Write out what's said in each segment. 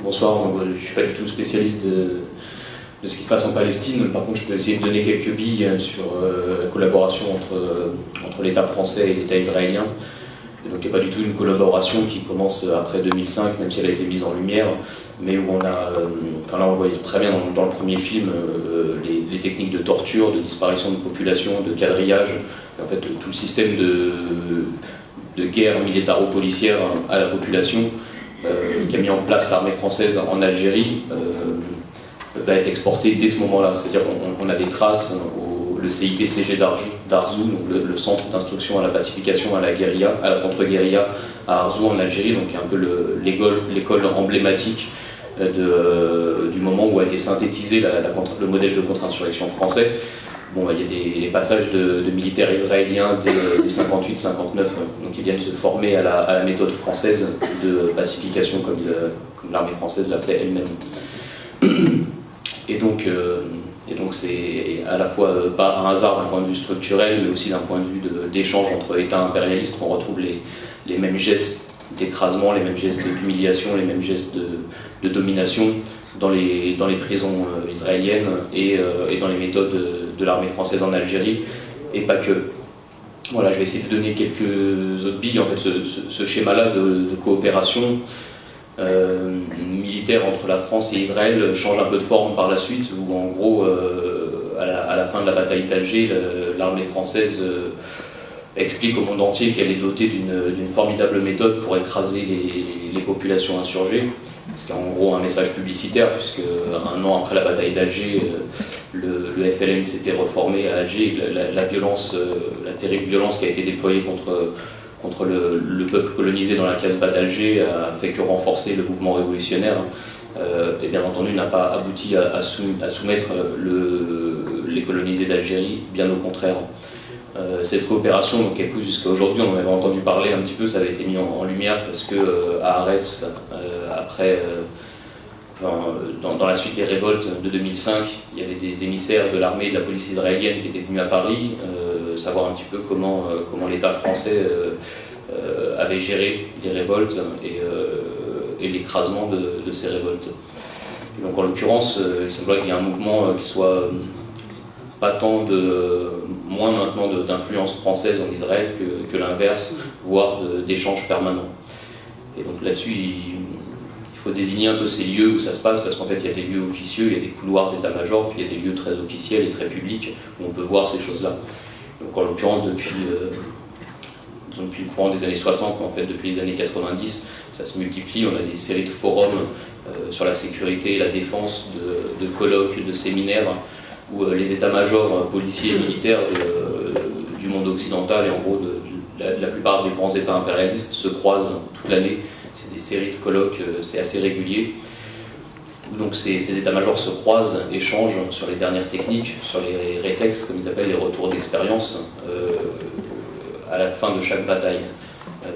Bonsoir, je ne suis pas du tout spécialiste de ce qui se passe en Palestine. Par contre, je peux essayer de donner quelques billes sur la collaboration entre l'État français et l'État israélien. Et donc, il n'y a pas du tout une collaboration qui commence après 2005, même si elle a été mise en lumière, mais où on a, enfin là on voit très bien dans le premier film les techniques de torture, de disparition de population, de quadrillage, et en fait tout le système de guerre militaro-policière à la population qu'a mis en place l'armée française en Algérie va être exporté dès ce moment-là. C'est-à-dire qu'on a des traces, le CIPCG d'Arzow, donc le centre d'instruction à la pacification, à la guérilla, à la contre-guérilla à Arzow en Algérie, donc un peu l'école emblématique du moment où a été synthétisé le modèle de contre-insurrection français. Bon, il y a des passages de militaires israéliens des 58-59, donc ils viennent se former à la méthode française de pacification, comme l'armée française l'appelait elle-même. Et donc c'est à la fois pas un hasard d'un point de vue structurel, mais aussi d'un point de vue d'échange entre États impérialistes qu'on retrouve les mêmes gestes d'écrasement, les mêmes gestes d'humiliation, les mêmes gestes de domination dans les prisons israéliennes et dans les méthodes de l'armée française en Algérie, et pas que. Voilà, je vais essayer de donner quelques autres billes. En fait, ce schéma-là de coopération militaire entre la France et Israël change un peu de forme par la suite, où en gros, à la fin de la bataille d'Alger, l'armée française explique au monde entier qu'elle est dotée d'une formidable méthode pour écraser les populations insurgées. Ce qui est en gros un message publicitaire, puisque un an après la bataille d'Alger, le FLN s'était reformé à Alger, la terrible violence qui a été déployée contre le peuple colonisé dans la Casbah d'Alger a fait que renforcer le mouvement révolutionnaire, et bien entendu n'a pas abouti à soumettre les colonisés d'Algérie, bien au contraire. Cette coopération, donc, elle pousse jusqu'à aujourd'hui. On en avait entendu parler un petit peu, ça avait été mis en lumière parce que à Haaretz, après, dans la suite des révoltes de 2005, il y avait des émissaires de l'armée et de la police israélienne qui étaient venus à Paris, savoir un petit peu comment l'État français avait géré les révoltes et l'écrasement de ces révoltes. Et donc en l'occurrence, il semblerait qu'il y ait un mouvement qui soit pas tant moins maintenant d'influence française en Israël que l'inverse, voire d'échanges permanents. Et donc là-dessus, il faut désigner un peu ces lieux où ça se passe, parce qu'en fait il y a des lieux officieux, il y a des couloirs d'état-major, puis il y a des lieux très officiels et très publics où on peut voir ces choses-là. Donc en l'occurrence, depuis le courant des années 60, en fait depuis les années 90, ça se multiplie. On a des séries de forums sur la sécurité et la défense, de colloques, de séminaires, où les états-majors policiers et militaires du monde occidental et en gros la plupart des grands états impérialistes se croisent toute l'année. C'est des séries de colloques, c'est assez régulier. Où donc ces états-majors se croisent, échangent sur les dernières techniques, sur les rétex, comme ils appellent les retours d'expérience, à la fin de chaque bataille.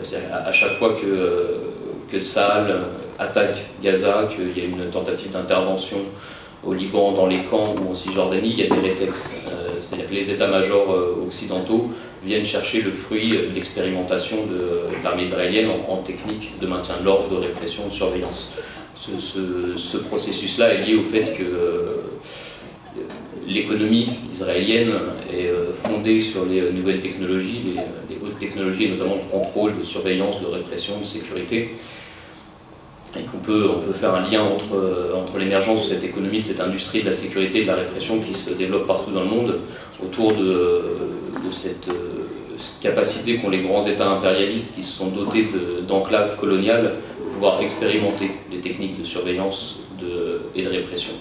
C'est-à-dire à chaque fois que Tsahal attaque Gaza, qu'il y a une tentative d'intervention au Liban, dans les camps ou en Cisjordanie, il y a des rétex. C'est-à-dire que les états-majors occidentaux viennent chercher le fruit de l'expérimentation de l'armée israélienne en technique de maintien de l'ordre, de répression, de surveillance. Ce processus-là est lié au fait que l'économie israélienne est fondée sur les nouvelles technologies, les hautes technologies, et notamment de contrôle, de surveillance, de répression, de sécurité. Et qu'on peut faire un lien entre l'émergence de cette économie, de cette industrie de la sécurité et de la répression qui se développe partout dans le monde, autour de cette capacité qu'ont les grands États impérialistes qui se sont dotés d'enclaves coloniales de pouvoir expérimenter des techniques de surveillance et de répression.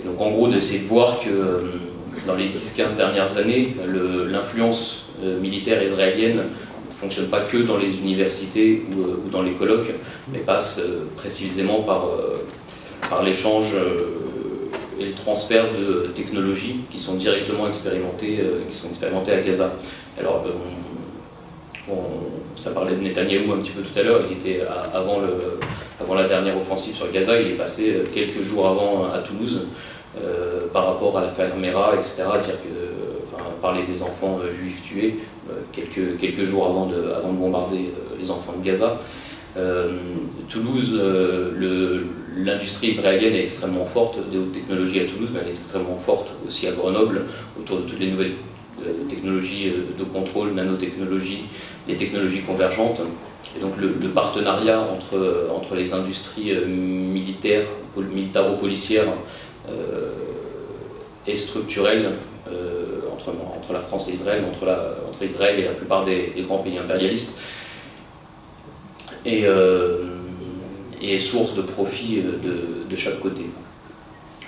Et donc en gros, d'essayer de voir que dans les 10-15 dernières années, l'influence militaire israélienne ne fonctionne pas que dans les universités ou dans les colloques, mais passe précisément par l'échange et le transfert de technologies qui sont directement expérimentées à Gaza. Alors, ça parlait de Netanyahou un petit peu tout à l'heure. Il était avant la dernière offensive sur Gaza, il est passé quelques jours avant à Toulouse par rapport à l'affaire Mera, etc. Parler des enfants juifs tués quelques jours avant de bombarder les enfants de Gaza. Toulouse, l'industrie israélienne est extrêmement forte, des hautes technologies à Toulouse, mais elle est extrêmement forte aussi à Grenoble, autour de toutes les nouvelles technologies de contrôle, nanotechnologies, les technologies convergentes. Et donc le partenariat entre les industries militaires, militaro-policières est structurel entre la France et Israël, entre Israël et la plupart des grands pays impérialistes, et est source de profit de chaque côté.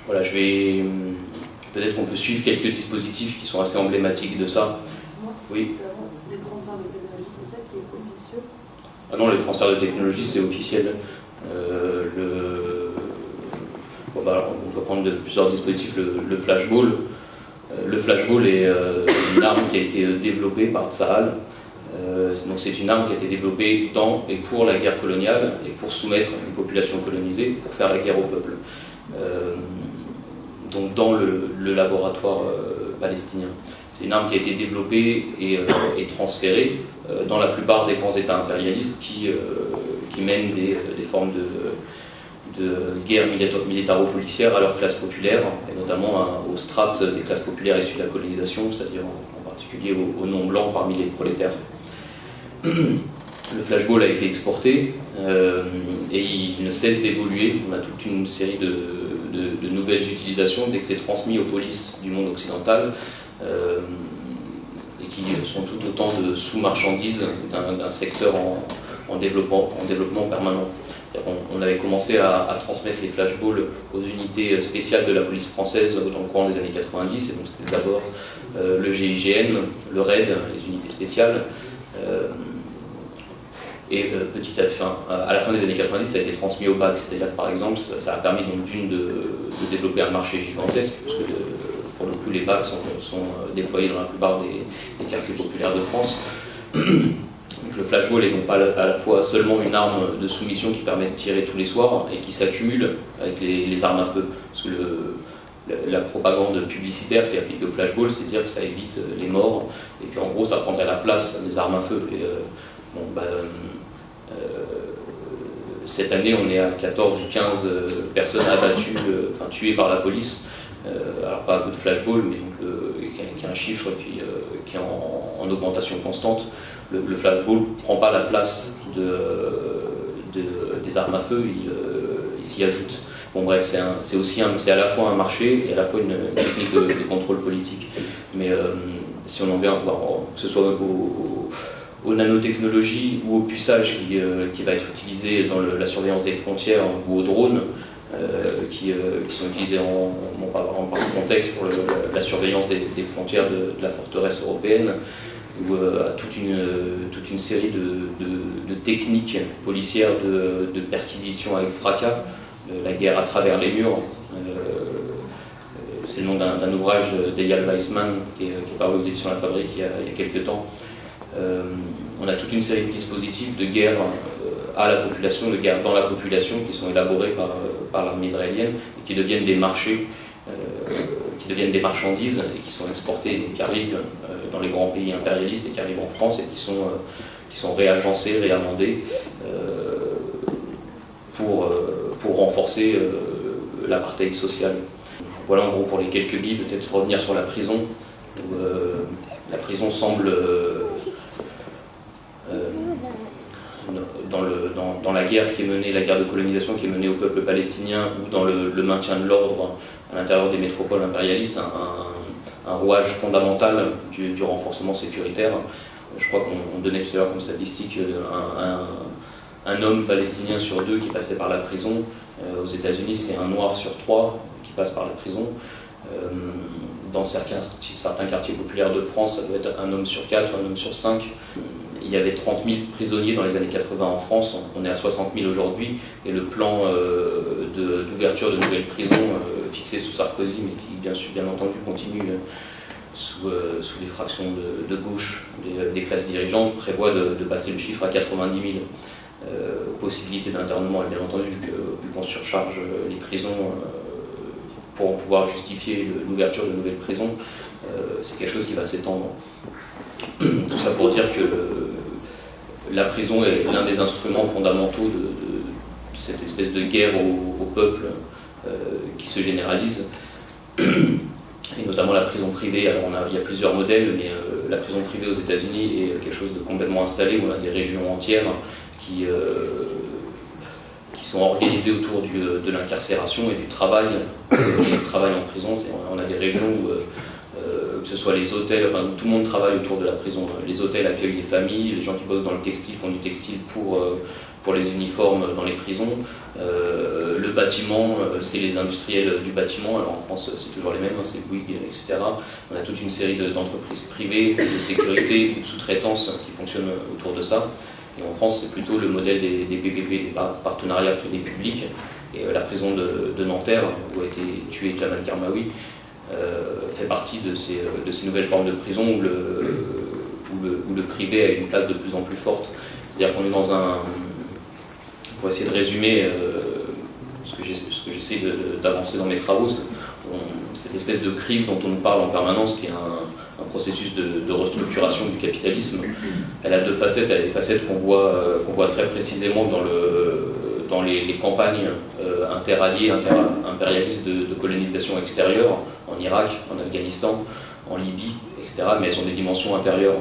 Voilà, peut-être qu'on peut suivre quelques dispositifs qui sont assez emblématiques de ça. Oui. Les transferts de technologie, c'est ça qui est officieux? Ah non, les transferts de technologie, c'est officiel. On va prendre plusieurs dispositifs. Le flashball. Le flashball est une arme qui a été développée par Tsahal. Donc c'est une arme qui a été développée dans et pour la guerre coloniale et pour soumettre une population colonisée, pour faire la guerre au peuple. Donc dans le laboratoire palestinien. C'est une arme qui a été développée et transférée dans la plupart des grands États impérialistes qui mènent des formes de guerre militaro-policière à leurs classes populaires, et notamment aux strates des classes populaires issues de la colonisation, c'est-à-dire en particulier aux non-blancs parmi les prolétaires. Le flashball a été exporté et il ne cesse d'évoluer. On a toute une série de nouvelles utilisations dès que c'est transmis aux polices du monde occidental et qui sont tout autant de sous-marchandises d'un secteur en développement permanent. On avait commencé à transmettre les flashballs aux unités spéciales de la police française dans le courant des années 90, et donc c'était d'abord le GIGN, le RAID, les unités spéciales. À la fin des années 90, ça a été transmis au BAC, c'est-à-dire que par exemple, ça a permis donc de développer un marché gigantesque, parce que pour le coup les BAC sont déployés dans la plupart des quartiers populaires de France. Donc le flashball est donc pas à la fois seulement une arme de soumission qui permet de tirer tous les soirs et qui s'accumule avec les armes à feu. Parce que la propagande publicitaire qui est appliquée au flashball, c'est de dire que ça évite les morts et qu'en gros ça prendrait la place des armes à feu. Et, cette année on est à 14 ou 15 personnes abattues, tuées par la police. Alors pas à coup de flashball, mais qui est un chiffre qui est en augmentation constante. Le flashball ne prend pas la place des armes à feu, il s'y ajoute. Bon bref, c'est à la fois un marché et à la fois une technique de contrôle politique. Mais si on en vient, que ce soit aux nanotechnologies ou au puçage qui va être utilisé dans la surveillance des frontières ou aux drones, qui sont utilisés par contexte pour la surveillance des frontières de la forteresse européenne, ou à toute une série de techniques policières de perquisition avec fracas, la guerre à travers les murs. C'est le nom d'un ouvrage d'Eyal Weizmann qui est paru aux éditions La Fabrique il y a quelques temps. On a toute une série de dispositifs de guerre à la population, de guerre dans la population, qui sont élaborés par l'armée israélienne et qui deviennent des marchés, qui deviennent des marchandises et qui sont exportées, qui arrivent dans les grands pays impérialistes et qui arrivent en France et qui sont réagencées, réamendées pour renforcer l'apartheid social. Voilà en gros pour les quelques billes. Peut-être revenir sur la prison. La prison semble dans la guerre qui est menée, la guerre de colonisation qui est menée au peuple palestinien, ou dans le maintien de l'ordre à l'intérieur des métropoles impérialistes, un rouage fondamental du renforcement sécuritaire. Je crois qu'on donnait tout à l'heure comme statistique un homme palestinien sur 2 qui passait par la prison. Aux États-Unis, c'est un noir sur 3 qui passe par la prison. Dans certains quartiers populaires de France, ça doit être un homme sur 4 ou un homme sur 5. Il y avait 30 000 prisonniers dans les années 80 en France, on est à 60 000 aujourd'hui, et le plan d'ouverture de nouvelles prisons fixé sous Sarkozy, mais qui bien entendu continue sous les fractions de gauche des classes dirigeantes, prévoit de passer le chiffre à 90 000. Possibilité d'internement, bien entendu, vu qu'on surcharge les prisons pour pouvoir justifier l'ouverture de nouvelles prisons, c'est quelque chose qui va s'étendre. Tout ça pour dire que la prison est l'un des instruments fondamentaux de cette espèce de guerre au peuple qui se généralise, et notamment la prison privée. Alors il y a plusieurs modèles, mais la prison privée aux États-Unis est quelque chose de complètement installé, où on a des régions entières qui sont organisées autour de l'incarcération et du travail en prison. On a des régions où que ce soit les hôtels, enfin tout le monde travaille autour de la prison. Les hôtels accueillent les familles, les gens qui bossent dans le textile font du textile pour les uniformes dans les prisons. Le bâtiment, c'est les industriels du bâtiment. Alors en France, c'est toujours les mêmes, hein, c'est Bouygues, etc. On a toute une série d'entreprises privées, de sécurité, de sous-traitance qui fonctionnent autour de ça. Et en France, c'est plutôt le modèle des PPP, des partenariats privés-publics. Et la prison de Nanterre, où a été tué Jamal Karmaoui, fait partie de ces nouvelles formes de prison où le privé a une place de plus en plus forte. C'est-à-dire qu'on est dans pour essayer de résumer ce que j'essaie d'avancer dans mes travaux, cette espèce de crise dont on nous parle en permanence, qui est un processus de restructuration du capitalisme. Elle a deux facettes. Elle a des facettes qu'on voit très précisément dans les campagnes interalliées, impérialistes de colonisation extérieure, en Irak, en Afghanistan, en Libye, etc. Mais elles ont des dimensions intérieures.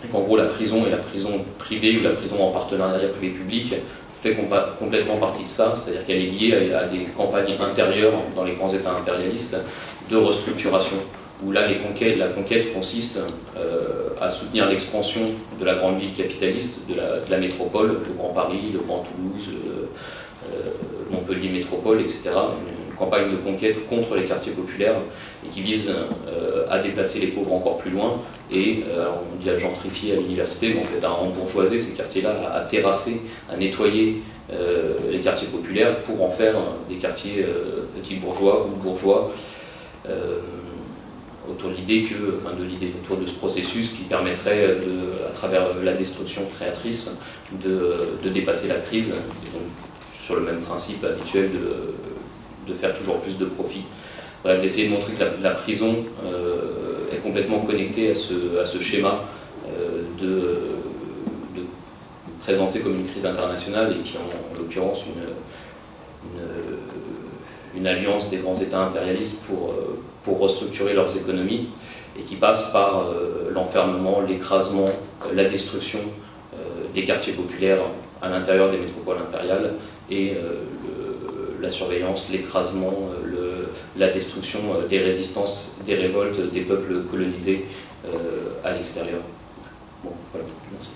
Et qu'en gros, la prison et la prison privée ou la prison en partenariat privé-public fait complètement partie de ça, c'est-à-dire qu'elle est liée à des campagnes intérieures dans les grands États impérialistes de restructuration, où là la conquête consiste à soutenir l'expansion de la grande ville capitaliste, de la métropole, le Grand Paris, le Grand Toulouse, Montpellier métropole, etc. Une campagne de conquête contre les quartiers populaires et qui vise à déplacer les pauvres encore plus loin et, on dit à gentrifier à l'université, mais en fait à embourgeoiser ces quartiers-là, à terrasser, à nettoyer les quartiers populaires pour en faire des quartiers petits bourgeois ou bourgeois, autour de l'idée autour de ce processus qui permettrait, à travers la destruction créatrice, de dépasser la crise, et donc sur le même principe habituel de faire toujours plus de profit. Bref, d'essayer de montrer que la prison est complètement connectée à ce schéma de présenter comme une crise internationale et qui est en l'occurrence une alliance des grands États impérialistes pour restructurer leurs économies et qui passe par l'enfermement, l'écrasement, la destruction des quartiers populaires à l'intérieur des métropoles impériales et la surveillance, l'écrasement, la destruction des résistances, des révoltes des peuples colonisés à l'extérieur. Bon, voilà, merci.